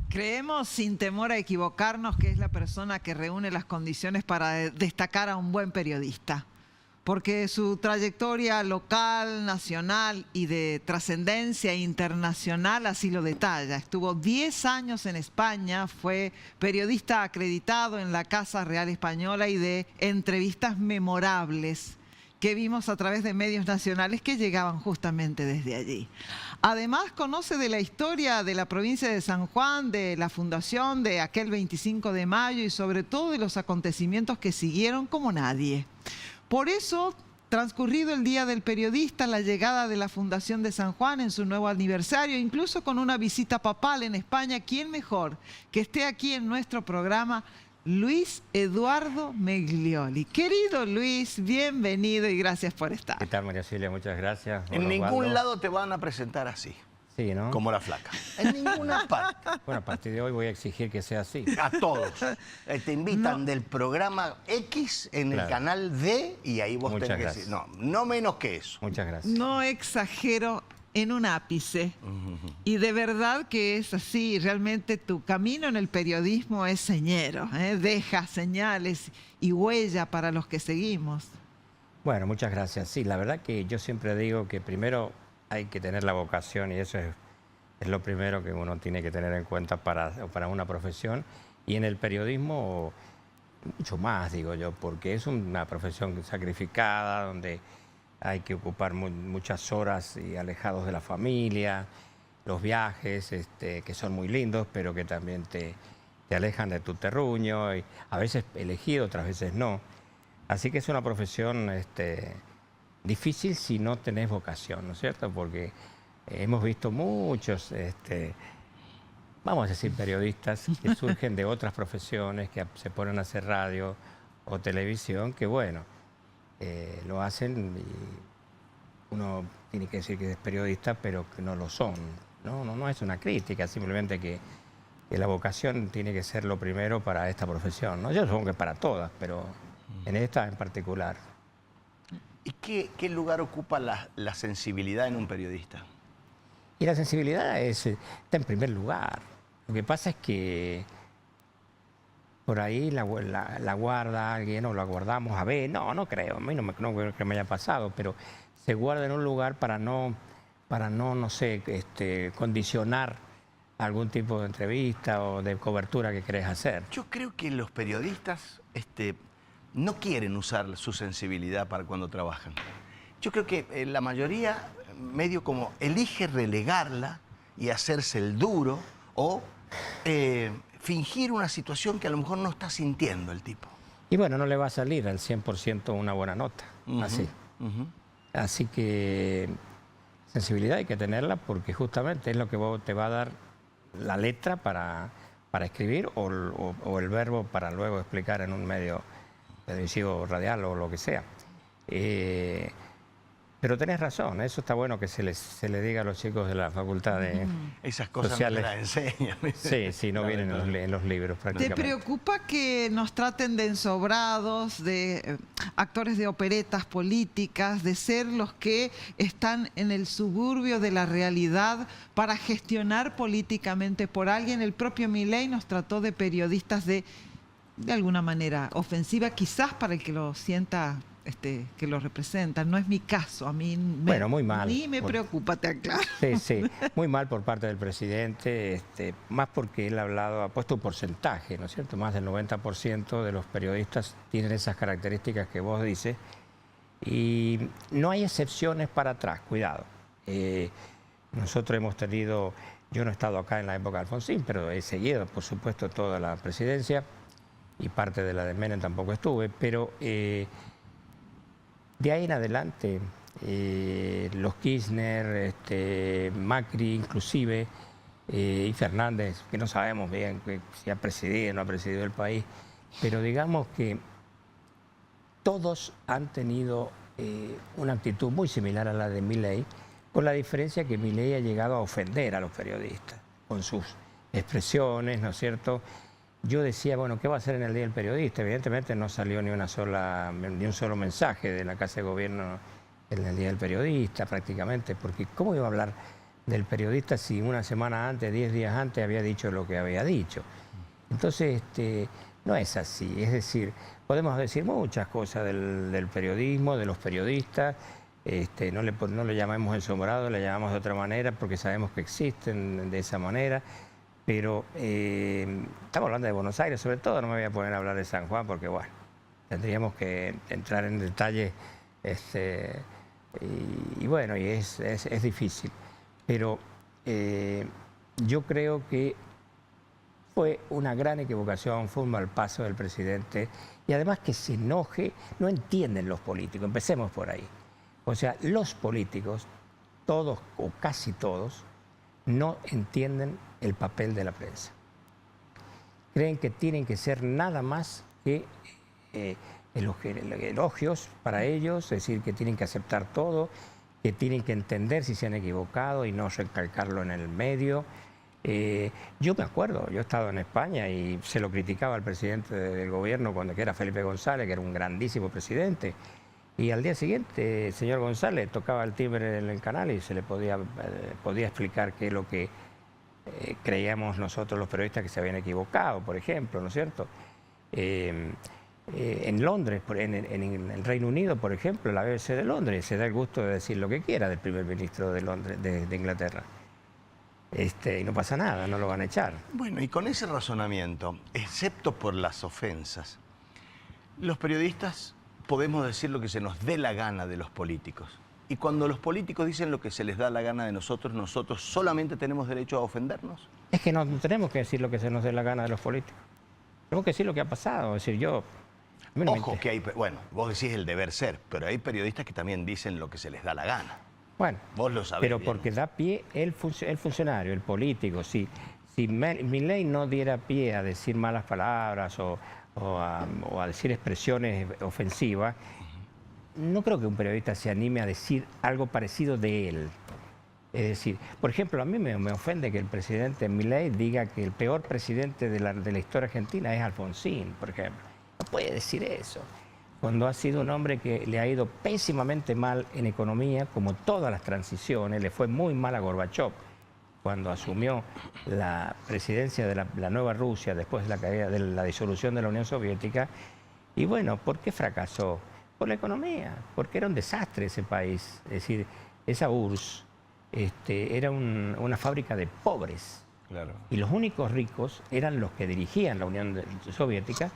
Creemos sin temor a equivocarnos que es la persona que reúne las condiciones para destacar a un buen periodista, porque su trayectoria local, nacional y de trascendencia internacional así lo detalla. Estuvo 10 años en España, fue periodista acreditado en la Casa Real Española y de entrevistas memorables que vimos a través de medios nacionales que llegaban justamente desde allí. Además, conoce de la historia de la provincia de San Juan, de la fundación de aquel 25 de mayo y sobre todo de los acontecimientos que siguieron como nadie. Por eso, transcurrido el Día del Periodista, la llegada de la Fundación de San Juan en su nuevo aniversario, incluso con una visita papal en España, ¿quién mejor que esté aquí en nuestro programa? Luis Eduardo Meglioli. Querido Luis, bienvenido y gracias por estar. ¿Qué tal, María Silvia? Muchas gracias. En ningún lado te van a presentar así. Sí, ¿no? Como la flaca. En ninguna parte. Bueno, a partir de hoy voy a exigir que sea así. A todos. Te invitan del programa X en el canal D y ahí vos tenés que decir. No, no menos que eso. Muchas gracias. No exagero en un ápice. Y de verdad que es así. Realmente tu camino en el periodismo es señero. Deja señales y huella para los que seguimos. Bueno, muchas gracias. Sí, la verdad que yo siempre digo que primero hay que tener la vocación y eso es lo primero que uno tiene que tener en cuenta para una profesión. Y en el periodismo mucho más, digo yo, porque es una profesión sacrificada, donde hay que ocupar muchas horas y alejados de la familia, los viajes que son muy lindos, pero que también te alejan de tu terruño, y a veces elegido, otras veces no. Así que es una profesión difícil si no tenés vocación, ¿no es cierto? Porque hemos visto muchos, vamos a decir, periodistas que surgen de otras profesiones, que se ponen a hacer radio o televisión, que bueno, lo hacen y uno tiene que decir que es periodista, pero que no lo son. No es una crítica, simplemente que la vocación tiene que ser lo primero para esta profesión, ¿no? Yo supongo que para todas, pero en esta en particular. ¿Y qué lugar ocupa la sensibilidad en un periodista? Y la sensibilidad está en primer lugar. Lo que pasa es que por ahí la guarda alguien o la guardamos a ver. No creo, a mí no creo que me haya pasado, pero se guarda en un lugar para no sé, condicionar algún tipo de entrevista o de cobertura que querés hacer. Yo creo que los periodistas no quieren usar su sensibilidad para cuando trabajan. Yo creo que la mayoría medio como elige relegarla y hacerse el duro o fingir una situación que a lo mejor no está sintiendo el tipo. Y bueno, no le va a salir al 100% una buena nota, así. Así que sensibilidad hay que tenerla porque justamente es lo que te va a dar la letra para escribir o el verbo para luego explicar en un medio televisivo, radial o lo que sea. Pero tenés razón, eso está bueno que se le diga a los chicos de la facultad de esas cosas sociales. No te las enseñan. Sí, no vienen en los libros prácticamente. ¿Te preocupa que nos traten de ensobrados, de actores de operetas políticas, de ser los que están en el suburbio de la realidad para gestionar políticamente por alguien? El propio Milei nos trató de periodistas de alguna manera ofensiva, quizás para el que lo sienta, que lo representan. No es mi caso, a mí muy mal. Ni me preocupa, te aclaro. Sí, muy mal por parte del presidente, más porque él ha puesto un porcentaje, ¿no es cierto? Más del 90% de los periodistas tienen esas características que vos dices, y no hay excepciones para atrás, cuidado. Nosotros hemos tenido, yo no he estado acá en la época de Alfonsín, pero he seguido, por supuesto, toda la presidencia, y parte de la de Menem tampoco estuve, pero de ahí en adelante, los Kirchner, Macri inclusive, y Fernández, que no sabemos bien si ha presidido o no ha presidido el país, pero digamos que todos han tenido una actitud muy similar a la de Milei, con la diferencia que Milei ha llegado a ofender a los periodistas con sus expresiones, ¿no es cierto? Yo decía, bueno, ¿qué va a hacer en el Día del Periodista? Evidentemente no salió ni un solo mensaje de la Casa de Gobierno en el Día del Periodista, prácticamente, porque ¿cómo iba a hablar del periodista si una semana antes, 10 días antes había dicho lo que había dicho. Entonces, no es así. Es decir, podemos decir muchas cosas del periodismo, de los periodistas. No le llamamos ensombrado, le llamamos de otra manera porque sabemos que existen de esa manera. Pero estamos hablando de Buenos Aires, sobre todo no me voy a poner a hablar de San Juan porque, bueno, tendríamos que entrar en detalle y bueno, y es difícil. Pero yo creo que fue una gran equivocación, fue un mal paso del presidente y además que se enoje, no entienden los políticos, empecemos por ahí. O sea, los políticos, todos o casi todos, no entienden el papel de la prensa. Creen que tienen que ser nada más que elogios para ellos, es decir, que tienen que aceptar todo, que tienen que entender si se han equivocado y no recalcarlo en el medio. Yo me acuerdo, yo he estado en España y se lo criticaba al presidente del gobierno que era Felipe González, que era un grandísimo presidente. Y al día siguiente, el señor González tocaba el timbre en el canal y se le podía explicar qué es lo que creíamos nosotros los periodistas que se habían equivocado, por ejemplo, ¿no es cierto? En Londres, en el Reino Unido, por ejemplo, la BBC de Londres se da el gusto de decir lo que quiera del primer ministro de Londres, de Inglaterra. Y no pasa nada, no lo van a echar. Bueno, y con ese razonamiento, excepto por las ofensas, los periodistas podemos decir lo que se nos dé la gana de los políticos. Y cuando los políticos dicen lo que se les da la gana de nosotros, ¿nosotros solamente tenemos derecho a ofendernos? Es que no tenemos que decir lo que se nos dé la gana de los políticos. Tenemos que decir lo que ha pasado. Es decir, Ojo que hay, bueno, vos decís el deber ser, pero hay periodistas que también dicen lo que se les da la gana. Bueno, vos lo sabés pero bien. Porque da pie el funcionario, el político. Si Milei no diera pie a decir malas palabras o a decir expresiones ofensivas, no creo que un periodista se anime a decir algo parecido de él. Es decir, por ejemplo, a mí me ofende que el presidente Milei diga que el peor presidente de la historia argentina es Alfonsín, por ejemplo. No puede decir eso, cuando ha sido un hombre que le ha ido pésimamente mal en economía, como todas las transiciones. Le fue muy mal a Gorbachov cuando asumió la presidencia de la nueva Rusia después de la caída de la disolución de la Unión Soviética. Y bueno, ¿por qué fracasó? Por la economía, porque era un desastre ese país. Es decir, esa URSS era una fábrica de pobres. Claro. Y los únicos ricos eran los que dirigían la Unión Soviética,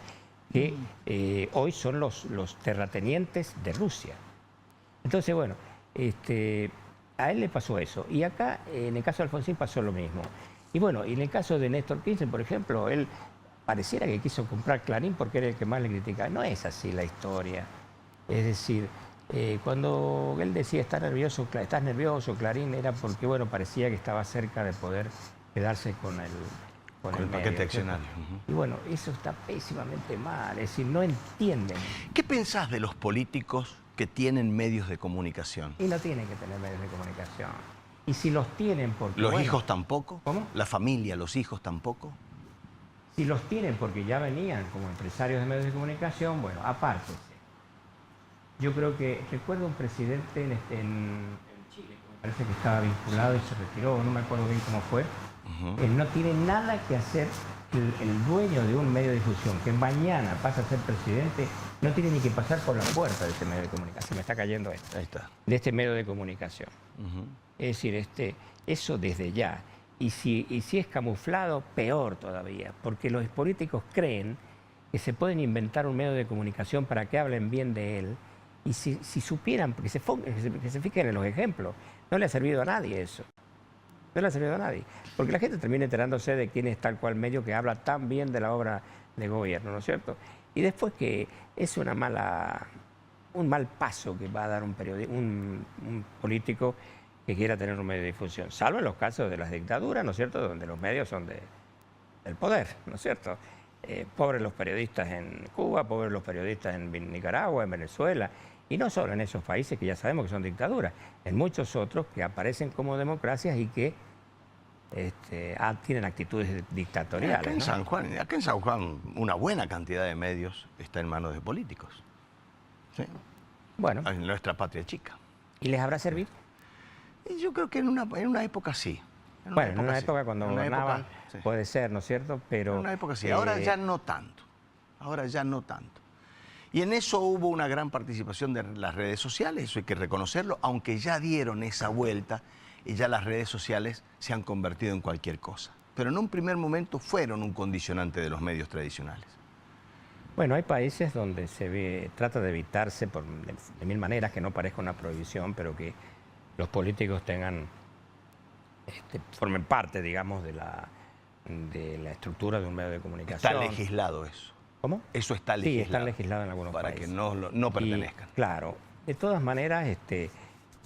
que hoy son los terratenientes de Rusia. Entonces, bueno, a él le pasó eso. Y acá, en el caso de Alfonsín, pasó lo mismo. Y bueno, y en el caso de Néstor Kirchner, por ejemplo, él pareciera que quiso comprar Clarín porque era el que más le criticaba. No es así la historia. Es decir, cuando él decía estás nervioso, Clarín, era porque, bueno, parecía que estaba cerca de poder quedarse con el paquete accionario. Y bueno, eso está pésimamente mal, es decir, no entienden. ¿Qué pensás de los políticos que tienen medios de comunicación? Y no tienen que tener medios de comunicación. Y si los tienen porque... ¿Los hijos tampoco? ¿Cómo? ¿La familia, los hijos tampoco? Si los tienen porque ya venían como empresarios de medios de comunicación, bueno, apártense. Yo creo que, recuerdo un presidente en Chile, que me parece que estaba vinculado y se retiró, no me acuerdo bien cómo fue. Él no tiene nada que hacer, el dueño de un medio de difusión que mañana pasa a ser presidente, no tiene ni que pasar por la puerta de ese medio de comunicación. Se me está cayendo esto. Ahí está. De este medio de comunicación. Es decir, eso desde ya. Y si es camuflado, peor todavía, porque los políticos creen que se pueden inventar un medio de comunicación para que hablen bien de él. Y si supieran, que se fijen en los ejemplos, no le ha servido a nadie eso. No le ha servido a nadie. Porque la gente termina enterándose de quién es tal cual medio que habla tan bien de la obra de gobierno, ¿no es cierto? Y después que es un mal paso que va a dar un político que quiera tener un medio de difusión. Salvo en los casos de las dictaduras, ¿no es cierto?, donde los medios son del poder, ¿no es cierto? Pobres los periodistas en Cuba, pobres los periodistas en Nicaragua, en Venezuela. Y no solo en esos países que ya sabemos que son dictaduras, en muchos otros que aparecen como democracias y que tienen actitudes dictatoriales. Acá en San Juan, una buena cantidad de medios está en manos de políticos. ¿Sí? Bueno. En nuestra patria chica. ¿Y les habrá servido? Y yo creo que en una época sí. Bueno, en una época cuando En una gobernaba época, sí. puede ser, ¿no es cierto? Pero En una época sí, ahora ya no tanto. Ahora ya no tanto. Y en eso hubo una gran participación de las redes sociales, eso hay que reconocerlo, aunque ya dieron esa vuelta y ya las redes sociales se han convertido en cualquier cosa. Pero en un primer momento fueron un condicionante de los medios tradicionales. Bueno, hay países donde trata de evitarse de mil maneras, que no parezca una prohibición, pero que los políticos formen parte, digamos, de la estructura de un medio de comunicación. Está legislado eso. ¿Cómo? Eso está legislado. Sí, está legislado en algunos para países. Para que no pertenezcan. Claro. De todas maneras,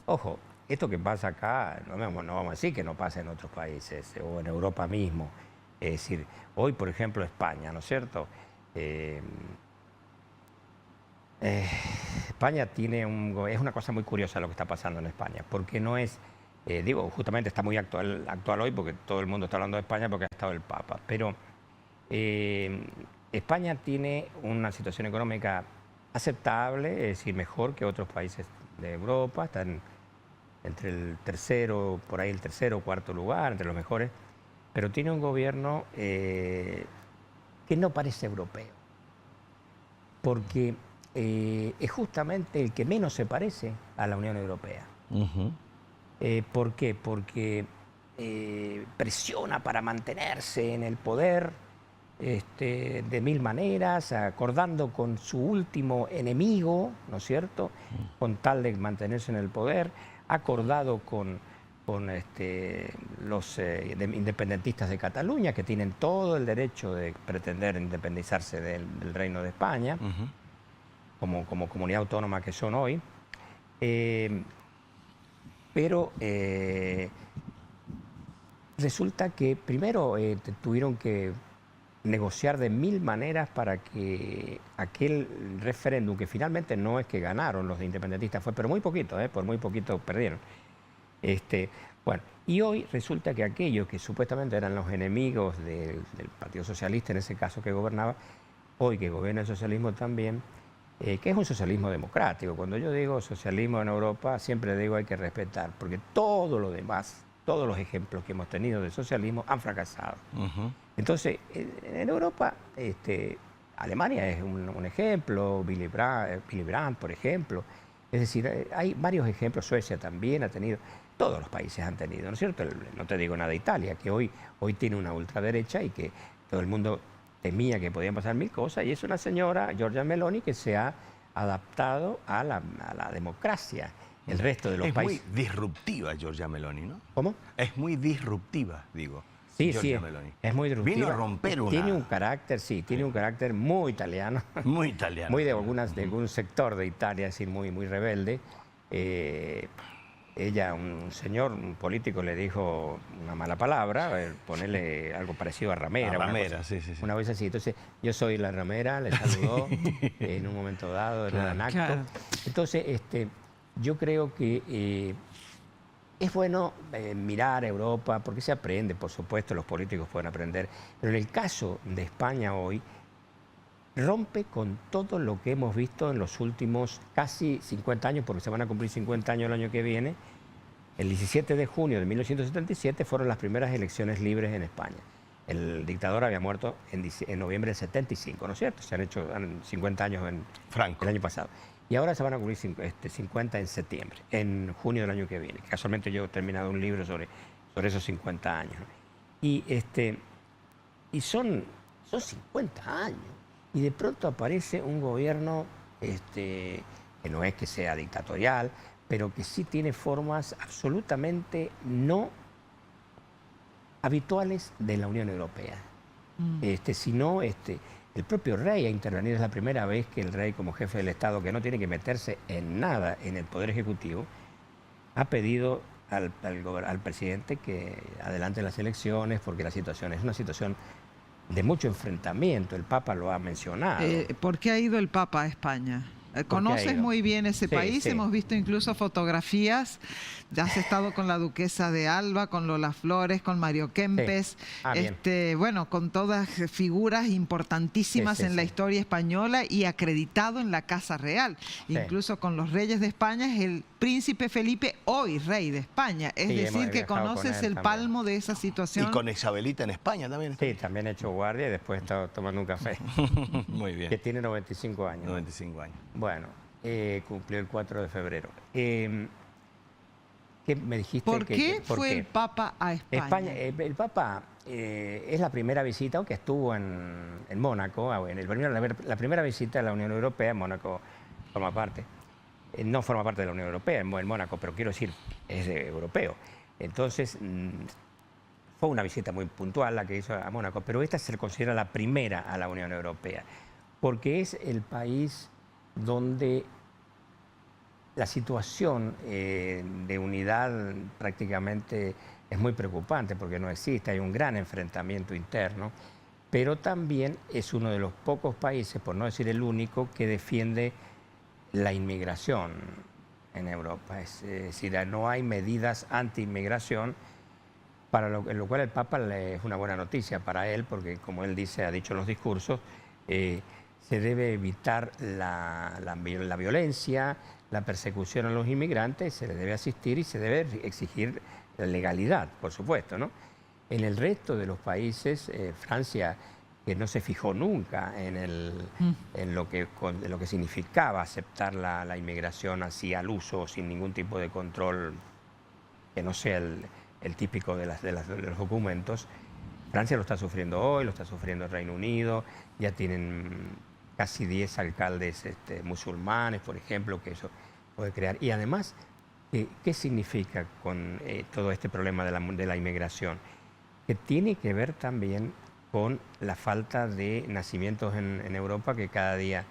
ojo, esto que pasa acá, no vamos a decir que no pasa en otros países o en Europa mismo. Es decir, hoy, por ejemplo, España, ¿no es cierto? España es una cosa muy curiosa lo que está pasando en España, porque no es, justamente está muy actual hoy, porque todo el mundo está hablando de España porque ha estado el Papa, pero España tiene una situación económica aceptable, es decir, mejor que otros países de Europa, están entre el tercero o cuarto lugar, entre los mejores, pero tiene un gobierno que no parece europeo, porque es justamente el que menos se parece a la Unión Europea. ¿Por qué? Porque presiona para mantenerse en el poder de mil maneras, acordando con su último enemigo, ¿no es cierto?, con tal de mantenerse en el poder, acordado con los independentistas de Cataluña, que tienen todo el derecho de pretender independizarse del Reino de España, como comunidad autónoma que son hoy. Pero resulta que primero tuvieron que negociar de mil maneras para que aquel referéndum, que finalmente no es que ganaron los independentistas, pero muy poquito, por muy poquito perdieron. Bueno, y hoy resulta que aquellos que supuestamente eran los enemigos del Partido Socialista, en ese caso que gobernaba, hoy que gobierna el socialismo también, que es un socialismo democrático. Cuando yo digo socialismo en Europa, siempre digo hay que respetar, porque todo lo demás, todos los ejemplos que hemos tenido de socialismo han fracasado. Entonces, en Europa, Alemania es un ejemplo, Willy Brandt, por ejemplo. Es decir, hay varios ejemplos, Suecia también ha tenido, todos los países han tenido, ¿no es cierto? No te digo nada de Italia, que hoy tiene una ultraderecha y que todo el mundo temía que podían pasar mil cosas, y es una señora, Giorgia Meloni, que se ha adaptado a la democracia. El resto de los países... Es muy disruptiva Giorgia Meloni, ¿no? ¿Cómo? Es muy disruptiva, digo. Sí, Giorgia sí, Meloni. es muy disruptiva. Vino a romper una... Tiene un carácter, tiene un carácter muy italiano. Muy italiano. Muy de algún sector de Italia, es decir, muy rebelde. Ella, un político, le dijo una mala palabra, ponerle algo parecido a ramera. A ramera, sí. Una vez así. Entonces, yo soy la ramera, le saludó en un momento dado, en un acto. Claro. Entonces, yo creo que es bueno mirar a Europa, porque se aprende, por supuesto, los políticos pueden aprender, pero en el caso de España hoy, rompe con todo lo que hemos visto en los últimos casi 50 años, porque se van a cumplir 50 años el año que viene. El 17 de junio de 1977 fueron las primeras elecciones libres en España. El dictador había muerto en noviembre del 75, ¿no es cierto? Se han hecho 50 años el año pasado. Y ahora se van a cumplir 50 en septiembre, en junio del año que viene. Casualmente yo he terminado un libro sobre esos 50 años, ¿no? Y son 50 años. Y de pronto aparece un gobierno que no es que sea dictatorial, pero que sí tiene formas absolutamente no habituales de la Unión Europea. Sino el propio rey ha intervenido. Es la primera vez que el rey, como jefe del Estado, que no tiene que meterse en nada en el Poder Ejecutivo, ha pedido al presidente que adelante las elecciones, porque la situación es una situación de mucho enfrentamiento. El Papa lo ha mencionado. ¿Por qué ha ido el Papa a España? Conoces ido? muy bien ese Sí, país, sí. hemos visto incluso fotografías, ya has estado con la duquesa de Alba, con Lola Flores, con Mario Kempes, Ah, bien. bueno, con todas figuras importantísimas Sí, sí, en la sí. historia española y acreditado en la Casa Real, Sí. incluso con los reyes de España, es el príncipe Felipe, hoy rey de España, es Sí, decir, he que viajado con conoces él el también. palmo de esa Y situación. con Isabelita en España también. Sí, también he hecho guardia y después he estado tomando un café, Muy que bien. tiene 95 años. 95 años. Bueno, cumplió el 4 de febrero. ¿Qué me dijiste? ¿Por qué ¿Por fue qué? el Papa a España? El Papa es la primera visita, aunque estuvo en Mónaco, la primera visita a la Unión Europea, Mónaco forma parte. No forma parte de la Unión Europea en Mónaco, pero quiero decir, es europeo. Entonces, fue una visita muy puntual la que hizo a Mónaco, pero esta se considera la primera a la Unión Europea, porque es el país donde la situación de unidad prácticamente es muy preocupante, porque no existe, hay un gran enfrentamiento interno, pero también es uno de los pocos países, por no decir el único, que defiende la inmigración en Europa. Es decir, no hay medidas anti-inmigración, en lo cual el Papa es una buena noticia para él, porque como él dice, ha dicho en los discursos, se debe evitar la violencia, la persecución a los inmigrantes, se les debe asistir y se debe exigir la legalidad, por supuesto, ¿no? En el resto de los países, Francia, que no se fijó nunca en lo que significaba aceptar la inmigración así al uso, sin ningún tipo de control que no sea el típico de los documentos. Francia lo está sufriendo hoy, lo está sufriendo el Reino Unido, ya tienen casi 10 alcaldes musulmanes, por ejemplo, que eso puede crear. Y además, ¿qué significa con todo este problema de la inmigración? Que tiene que ver también con la falta de nacimientos en Europa, que cada día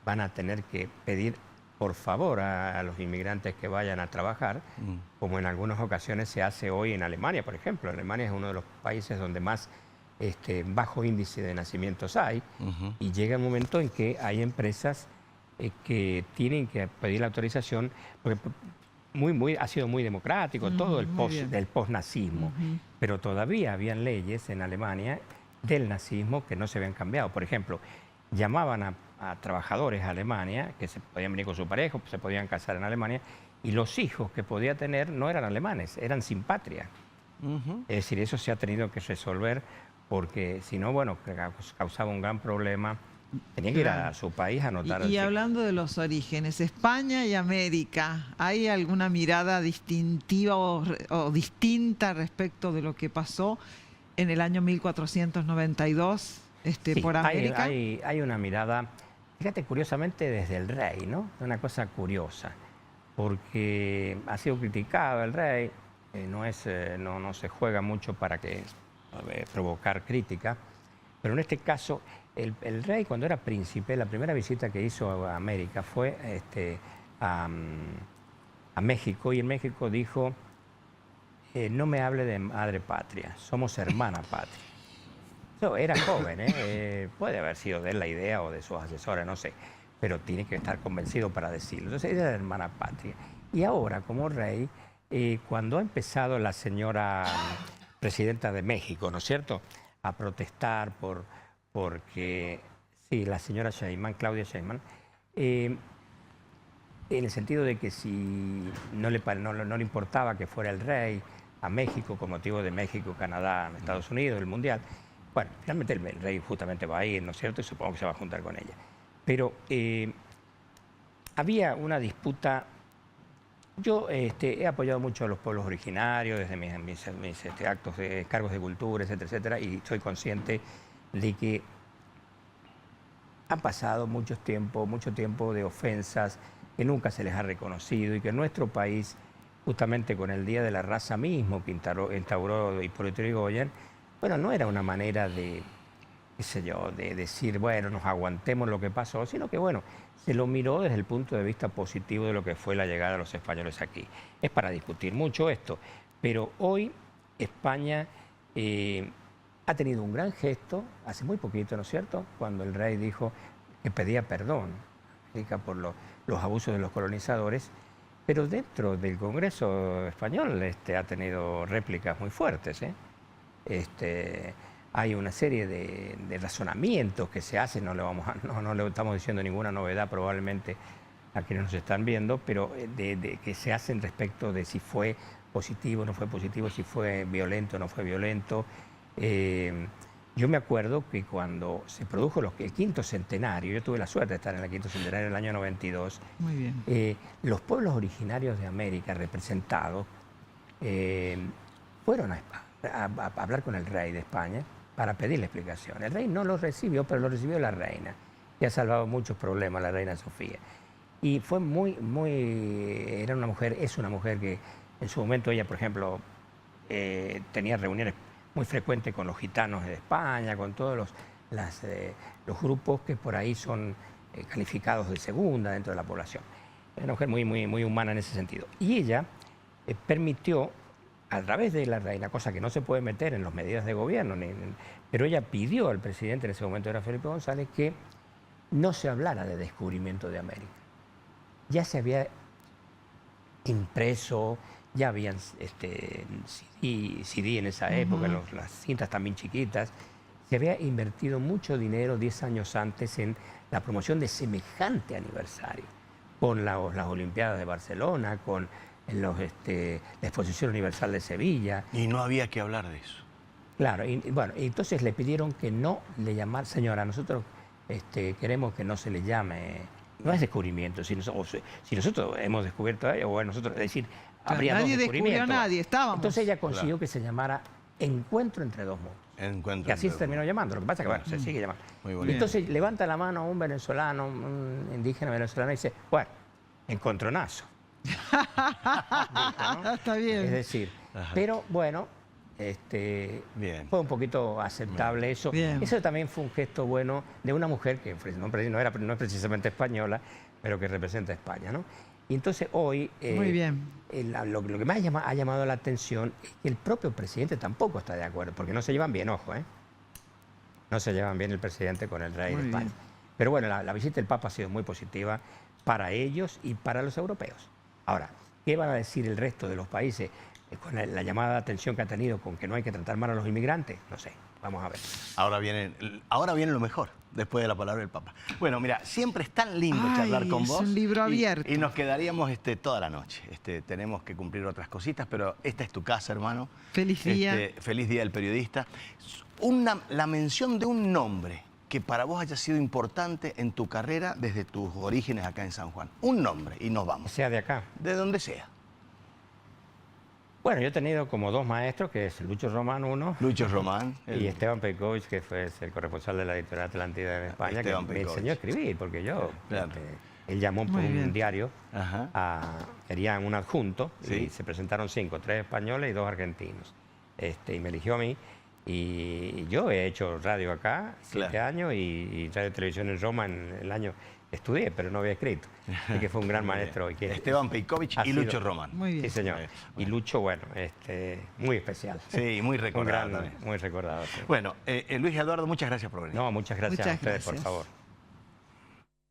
van a tener que pedir por favor a los inmigrantes que vayan a trabajar, como en algunas ocasiones se hace hoy en Alemania, por ejemplo. Alemania es uno de los países donde más bajo índice de nacimientos hay, y llega un momento en que hay empresas que tienen que pedir la autorización, porque ha sido muy democrático todo el post-nazismo, pero todavía habían leyes en Alemania del nazismo que no se habían cambiado. Por ejemplo, llamaban a trabajadores a Alemania, que se podían venir con su pareja, se podían casar en Alemania, y los hijos que podía tener no eran alemanes, eran sin patria. Es decir, eso se ha tenido que resolver, porque si no, bueno, causaba un gran problema. Tenía que ir a su país a anotar. Y hablando de los orígenes, España y América, ¿hay alguna mirada distintiva o distinta respecto de lo que pasó en el año 1492 Sí, por América? Hay una mirada, fíjate, curiosamente desde el rey, ¿no? Una cosa curiosa, porque ha sido criticado el rey, no se juega mucho para provocar crítica, pero en este caso, el rey, cuando era príncipe, la primera visita que hizo a América fue a México, y en México dijo: no me hable de madre patria, somos hermana patria. Era joven, puede haber sido de él la idea o de sus asesores, no sé, pero tiene que estar convencido para decirlo. Entonces, ella era hermana patria. Y ahora, como rey, cuando ha empezado la señora presidenta de México, ¿no es cierto?, a protestar porque, sí, la señora Sheinbaum, Claudia Sheinbaum, en el sentido de que si no le importaba que fuera el rey a México con motivo de México, Canadá, Estados Unidos, el Mundial. Bueno, finalmente el rey justamente va a ir, ¿no es cierto? Y supongo que se va a juntar con ella. Pero había una disputa. Yo he apoyado mucho a los pueblos originarios desde mis actos de cargos de cultura, etcétera, etcétera, y soy consciente de que han pasado mucho tiempo de ofensas que nunca se les ha reconocido, y que en nuestro país, justamente con el Día de la Raza mismo que instauró Hipólito Yrigoyen, bueno, no era una manera de, qué sé yo, de decir, bueno, nos aguantemos lo que pasó, sino que, bueno, se lo miró desde el punto de vista positivo de lo que fue la llegada de los españoles aquí. Es para discutir mucho esto, pero hoy España ha tenido un gran gesto, hace muy poquito, ¿no es cierto?, cuando el rey dijo que pedía perdón. por los abusos de los colonizadores, pero dentro del Congreso español ha tenido réplicas muy fuertes, ¿eh? Hay una serie de razonamientos que se hacen, no le estamos diciendo ninguna novedad probablemente a quienes nos están viendo, pero que se hacen respecto de si fue positivo o no fue positivo, si fue violento o no fue violento. Yo me acuerdo que cuando se produjo el quinto centenario, yo tuve la suerte de estar en el quinto centenario en el año 92, Muy bien. los pueblos originarios de América representados fueron a hablar con el rey de España para pedirle explicación. El rey no lo recibió, pero lo recibió la reina, que ha salvado muchos problemas, la reina Sofía. Y fue era una mujer, es una mujer que en su momento ella, por ejemplo, tenía reuniones muy frecuentes con los gitanos de España, con todos los grupos que por ahí son calificados de segunda dentro de la población. Era una mujer muy humana en ese sentido. Y ella permitió, a través de la reina, cosa que no se puede meter en las medidas de gobierno, pero ella pidió al presidente, en ese momento era Felipe González, que no se hablara de descubrimiento de América. Ya se había impreso, ya habían CD en esa época, las cintas también chiquitas. Se había invertido mucho dinero 10 años antes en la promoción de semejante aniversario, con las Olimpiadas de Barcelona, con la Exposición Universal de Sevilla. Y no había que hablar de eso. Claro, y bueno, entonces le pidieron que no le llamara, señora, nosotros queremos que no se le llame, no es descubrimiento, si nosotros hemos descubierto algo, o nosotros, es decir, habría nadie dos descubrimientos. descubrió a nadie, estábamos. Entonces ella consiguió que se llamara Encuentro entre dos mundos. Que así se terminó llamando, lo que pasa es que bueno, se sigue llamando. Muy bonito. Entonces levanta la mano un venezolano, un indígena venezolano y dice, bueno, encontronazo. ¿No? Está bien. Es decir, pero bueno, Bien. fue un poquito aceptable eso. Bien. Eso también fue un gesto bueno de una mujer que no es precisamente española, pero que representa a España, ¿no? Y entonces hoy Muy bien. lo que más ha llamado la atención es que el propio presidente tampoco está de acuerdo, porque no se llevan bien, ojo, ¿eh? No se llevan bien el presidente con el rey Muy de España. bien. Pero bueno, la visita del Papa ha sido muy positiva para ellos y para los europeos. Ahora, ¿qué van a decir el resto de los países con la llamada de atención que ha tenido con que no hay que tratar mal a los inmigrantes? No sé, vamos a ver. Ahora viene lo mejor, después de la palabra del Papa. Bueno, mira, siempre es tan lindo Ay, charlar con es vos. un libro abierto. Y nos quedaríamos toda la noche. Tenemos que cumplir otras cositas, pero esta es tu casa, hermano. Feliz día. Feliz día del periodista. La mención de un nombre que para vos haya sido importante en tu carrera desde tus orígenes acá en San Juan. Un nombre y nos O vamos. sea, de acá. De donde sea. Bueno, yo he tenido como dos maestros, que es Lucho Román, uno, Lucho Román. y Esteban Peikovich, que fue el corresponsal de la editorial Atlántida en España, Esteban que me Peikovich. enseñó a escribir, porque yo, Claro. él llamó por Muy un bien. diario, Ajá. querían un adjunto, Sí. y se presentaron 5, 3 españoles y 2 argentinos. Y me eligió a mí, y yo he hecho radio acá 7 Claro. años, y radio y televisión en Roma en el año estudié, pero no había escrito. Así que fue un gran Muy maestro. bien. Y que Esteban Peikovich ha y sido- Lucho Román. Muy bien. Sí, señor. Y Lucho, bueno, muy especial. Sí, muy recordado Un gran, también. muy recordado. Sí. Bueno, Luis Eduardo, muchas gracias por venir. No, muchas gracias Muchas a ustedes, por gracias. favor.